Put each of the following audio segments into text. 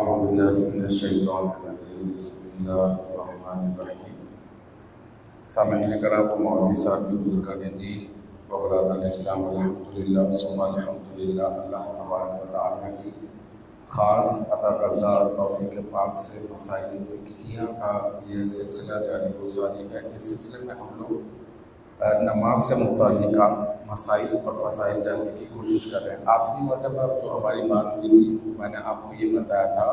أعوذ بالله من الشیطان الرجیم بسم اللہ الرحمن الرحیم سامعین کرام و معزز ساتھی بزرگان دین و برادران اسلام الحمدللہ ثم الحمدللہ اللہ تبارک و تعالیٰ کی خاص عطا کردہ توفیق پاک سے مسائل فقہیہ کا یہ سلسلہ جاری و ساری ہے۔ اس سلسلے میں ہم لوگ نماز سے متعلقہ مسائل اور فضائل جاننے کی کوشش کر رہے ہیں۔ آخری مرتبہ جو ہماری بات ہوئی تھی میں نے آپ کو یہ بتایا تھا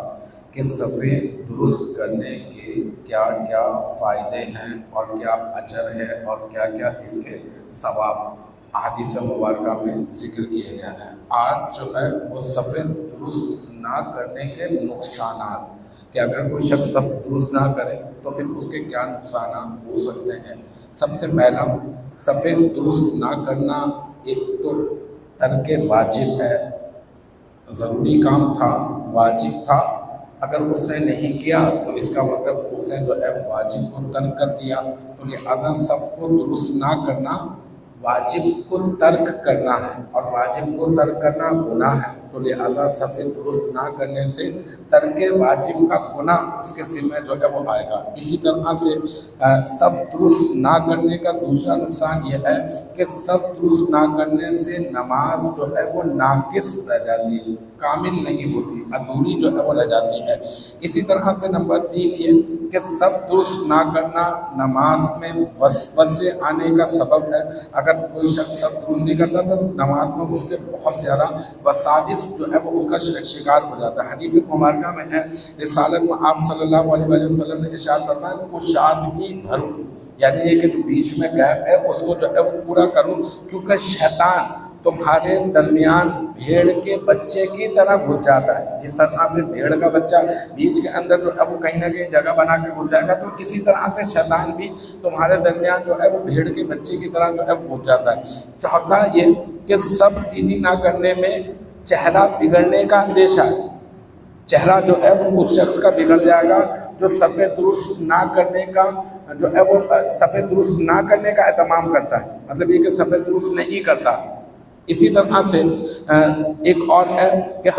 کہ صفیں درست کرنے کے کیا کیا فائدے ہیں اور کیا اجر ہے اور کیا کیا اس کے ثواب احادیث مبارکہ میں ذکر کیے گئے ہیں۔ آج جو ہے وہ صفیں درست نہ کرنے کے نقصانات، کہ اگر کوئی شخص صف درست نہ کرے تو پھر اس کے کیا نقصانات ہو سکتے ہیں۔ سب سے پہلا، صفیں درست نہ کرنا ایک تو ترک واجب ہے، ضروری کام تھا، واجب تھا، اگر اس نے نہیں کیا تو اس کا مطلب اس نے جو ہے واجب کو ترک کر دیا، تو لہٰذا صف کو درست نہ کرنا واجب کو ترک کرنا ہے، اور واجب کو ترک کرنا گناہ ہے، تو لہٰذا صفیں درست نہ کرنے سے ترک واجب کا گناہ اس کے ذمہ جو ہے وہ آئے گا۔ اسی طرح سے صف درست نہ کرنے کا دوسرا نقصان یہ ہے کہ صف درست نہ کرنے سے نماز جو ہے وہ ناقص رہ جاتی ہے، کامل نہیں ہوتی، ادھوری جو ہے وہ رہ جاتی ہے۔ اسی طرح سے نمبر 3 یہ کہ صف درست نہ کرنا نماز میں وسوسے آنے کا سبب ہے۔ اگر کوئی شخص صف درست نہیں کرتا تو نماز میں اس کے بہت زیادہ وساوس جو ہے وہ اس کا شکار ہو جاتا ہے۔ حدیث مبارکہ میں ہے، رسالت میں آپ صلی اللہ علیہ وسلم نے ارشاد فرمایا کشادگی بھرو، یعنی یہ کہ جو بیچ میں گیپ ہے اس کو جو ہے وہ پورا کرو، کیونکہ شیطان تمہارے درمیان بھیڑ کے بچے کی طرح گھس جاتا ہے۔ اس طرح سے بھیڑ کا بچہ بیچ کے اندر جو ہے وہ کہیں نہ کہیں جگہ بنا کے گھس جائے گا، تو اسی طرح سے شیطان بھی تمہارے درمیان جو ہے وہ بھیڑ کے بچے کی طرح جو ہے وہ گھس جاتا ہے۔ چوتھا یہ کہ سب سیدھی نہ کرنے میں چہرہ بگڑنے کا اندیشہ ہے، چہرہ جو ہے وہ اس شخص کا بگڑ جائے گا جو صفیں درست نہ کرنے کا جو ہے وہ صفیں درست نہ کرنے کا اہتمام کرتا ہے، مطلب یہ کہ صفیں درست نہیں کرتا۔ اسی طرح سے ایک اور ہے کہ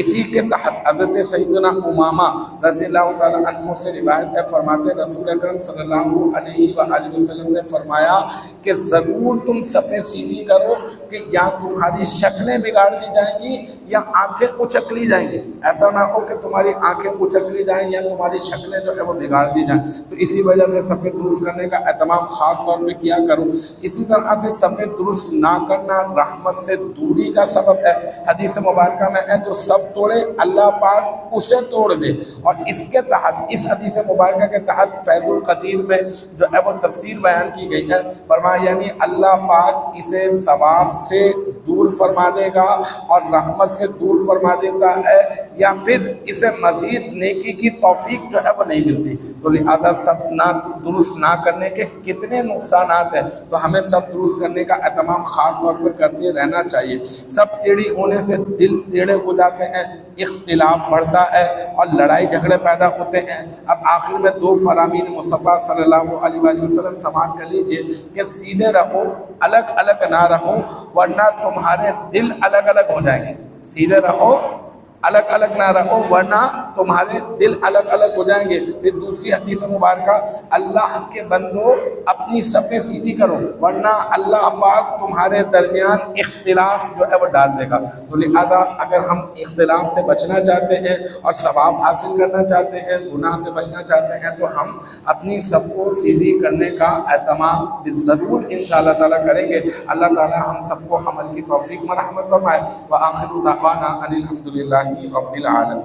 اسی کے تحت حضرت سیدنا امامہ رضی اللہ تعالیٰ عنہ سے روایت ہے، فرماتے رسول اکرم صلی اللہ علیہ وآلہ وسلم نے فرمایا کہ ضرور تم صفیں سیدھی کرو کہ یا تمہاری شکلیں بگاڑ دی جائیں گی یا آنکھیں اچک لی جائیں گی۔ ایسا نہ ہو کہ تمہاری آنکھیں اچک لی جائیں یا تمہاری شکلیں جو ہے وہ بگاڑ دی جائیں، تو اسی وجہ سے صفیں درست کرنے کا اہتمام خاص طور پہ کیا کرو۔ اسی طرح سے صفیں درست نہ کرنا رحمت سے دوری کا سبب ہے۔ حدیث مبارکہ میں ہے جو صف توڑے اللہ پاک اسے توڑ دے، اور اس کے تحت اس حدیث مبارکہ کے تحت فیض القدیر میں جو ہے وہ تفسیر بیان کی گئی ہے، فرمایا یعنی اللہ پاک اسے ثواب سے دور فرما دے گا اور رحمت سے دور فرما دیتا ہے، یا پھر اسے مزید نیکی کی توفیق جو ہے وہ نہیں ملتی۔ تو لہذا صف نہ درست نہ کرنے کے کتنے نقصانات ہیں، تو ہمیں صف درست کرنے کا اہتمام خاص طور پر کرتے رہنا چاہیے۔ صف ٹیڑھی ہونے سے دل ٹیڑھے ہو جاتے ہیں، اختلاف بڑھتا ہے اور لڑائی جھگڑے پیدا ہوتے ہیں۔ اب آخر میں 2 فرامین مصطفیٰ صلی اللہ علیہ وآلہ وسلم سماعت کر لیجئے کہ سیدھے رہو، الگ الگ نہ رہو، ورنہ تمہارے دل الگ الگ ہو جائیں گے۔ سیدھے رہو، الگ الگ نہ رہو، ورنہ تمہارے دل الگ الگ ہو جائیں گے۔ پھر دوسری حدیث مبارکہ، اللہ کے بندو اپنی صفیں سیدھی کرو ورنہ اللہ پاک تمہارے درمیان اختلاف جو ہے وہ ڈال دے گا۔ تو لہٰذا اگر ہم اختلاف سے بچنا چاہتے ہیں اور ثواب حاصل کرنا چاہتے ہیں، گناہ سے بچنا چاہتے ہیں، تو ہم اپنی صف کو سیدھی کرنے کا اہتمام ضرور انشاءاللہ تعالیٰ کریں گے۔ اللہ تعالیٰ ہم سب کو عمل کی توفیق مرحمت فرمائے۔ وآخر دعوانا ان الحمدللہ رب العالمین۔